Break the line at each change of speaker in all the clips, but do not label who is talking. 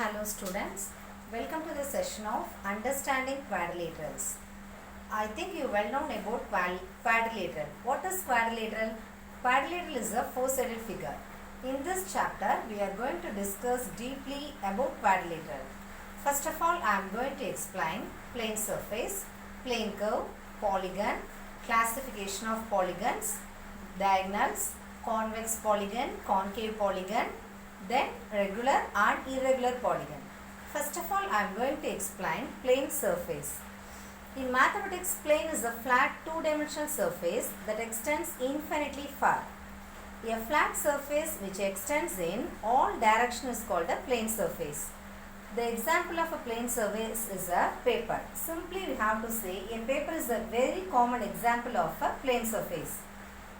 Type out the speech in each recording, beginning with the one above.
Hello students, welcome to the session of Understanding Quadrilaterals. I think you well known about quadrilateral. What is quadrilateral? Quadrilateral is a four-sided figure. In this chapter, we are going to discuss deeply about quadrilateral. First of all, I am going to explain plane surface, plane curve, polygon, classification of polygons, diagonals, convex polygon, concave polygon, then regular and irregular polygon. First of all, I am going to explain plane surface. In mathematics, plane is a flat two-dimensional surface that extends infinitely far. A flat surface which extends in all directions is called a plane surface. The example of a plane surface is a paper. Simply we have to say a paper is a very common example of a plane surface.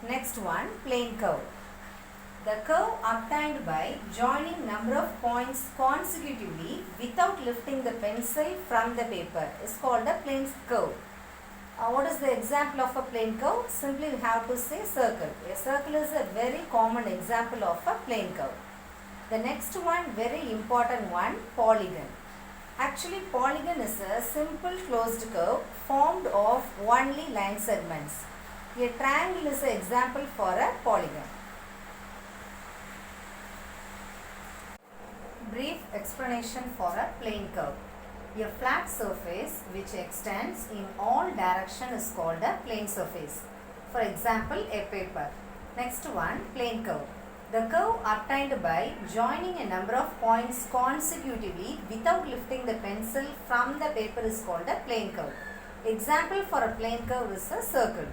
Next one, plane curve. The curve obtained by joining number of points consecutively without lifting the pencil from the paper is called a plane curve. What is the example of a plane curve? Simply we have to say circle. A circle is a very common example of a plane curve. The next one, very important one, polygon. Actually, polygon is a simple closed curve formed of only line segments. A triangle is an example for a polygon. Brief explanation for a plane curve. A flat surface which extends in all directions is called a plane surface. For example, a paper. Next one, plane curve. The curve obtained by joining a number of points consecutively without lifting the pencil from the paper is called a plane curve. Example for a plane curve is a circle.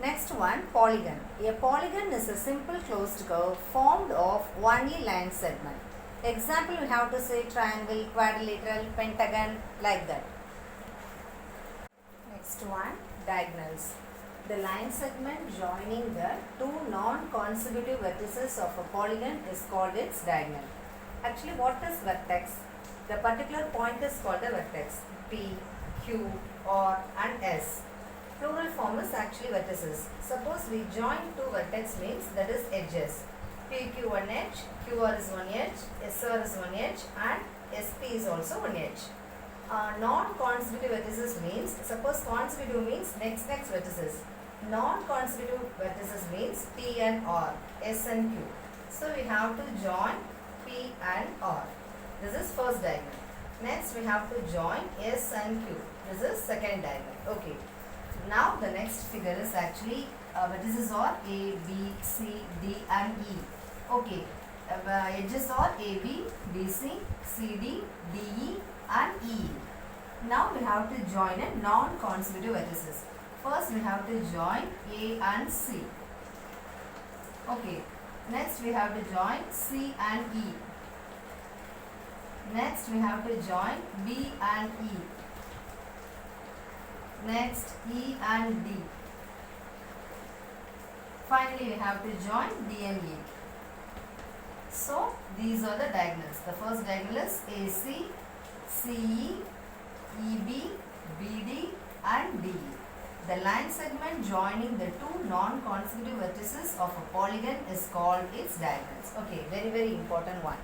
Next one, polygon. A polygon is a simple closed curve formed of only line segment. Example, we have to say triangle, quadrilateral, pentagon, like that. Next one, diagonals. The line segment joining the two non-consecutive vertices of a polygon is called its diagonal. Actually, what is vertex? The particular point is called a vertex. P, Q, R and S. Plural form is actually vertices. Suppose we join two vertex means that is edges. PQ one edge, QR is one edge, SR is one edge and SP is also one edge. Non-consecutive vertices means, suppose consecutive means next vertices. Non-consecutive vertices means P and R, S and Q. So we have to join P and R. This is first diagonal. Next we have to join S and Q. This is second diagonal. Okay. Now the next figure is actually vertices are A, B, C, D and E. Okay, edges are AB, BC, CD, DE and EE. Now we have to join a non-consecutive vertices. First we have to join A and C. Okay, next we have to join C and E. Next we have to join B and E. Next E and D. Finally we have to join D and E. So these are the diagonals. The first diagonal is AC, CE, EB, BD and DE. The line segment joining the two non-consecutive vertices of a polygon is called its diagonals. Okay, very important one.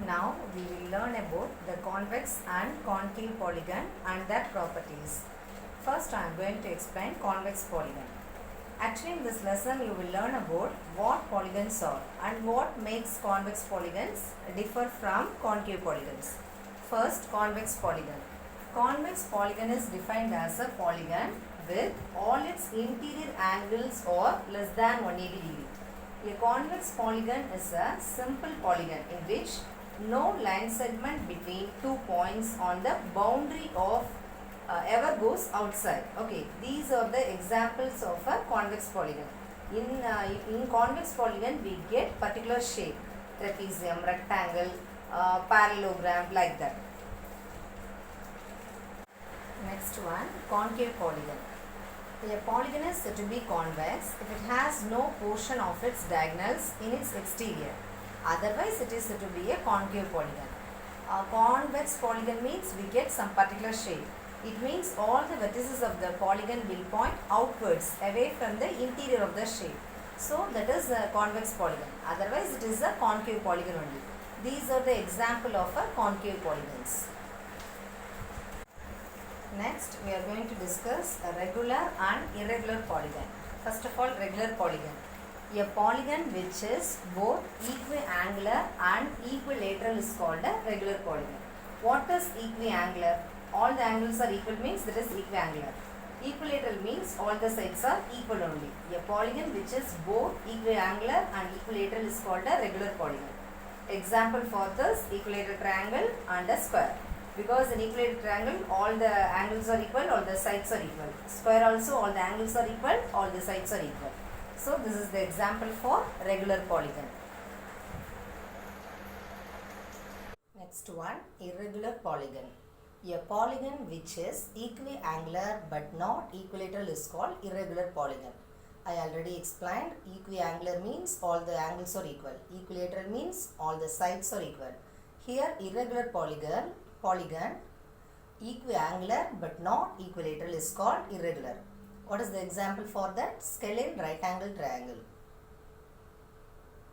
Now we will learn about the convex and concave polygon and their properties. First I am going to explain convex polygon. Actually in this lesson you will learn about what polygons are and what makes convex polygons differ from concave polygons. First, convex polygon. Convex polygon is defined as a polygon with all its interior angles are less than 180 degree. A convex polygon is a simple polygon in which no line segment between 2 points on the boundary of ever goes outside. Okay, these are the examples of a convex polygon. In convex polygon we get particular shape, trapezium, rectangle, parallelogram, like that. Next one, concave polygon. A polygon is said to be convex if it has no portion of its diagonals in its exterior. Otherwise it is said to be a concave polygon. A convex polygon means we get some particular shape. It means all the vertices of the polygon will point outwards away from the interior of the shape. So that is a convex polygon. Otherwise it is a concave polygon only. These are the example of a concave polygons. Next, we are going to discuss a regular and irregular polygon. First of all, regular polygon. A polygon which is both equiangular and equilateral is called a regular polygon. What is equiangular? All the angles are equal means that is equiangular. Equilateral means all the sides are equal only. A polygon which is both equiangular and equilateral is called a regular polygon. Example for this, equilateral triangle and a square. Because in equilateral triangle, all the angles are equal, all the sides are equal. Square also, all the angles are equal, all the sides are equal. So, this is the example for regular polygon. Next one, irregular polygon. A polygon which is equiangular but not equilateral is called irregular polygon. I already explained, equiangular means all the angles are equal. Equilateral means all the sides are equal. Here, irregular polygon equiangular but not equilateral is called irregular. What is the example for that? Scalene right angle triangle.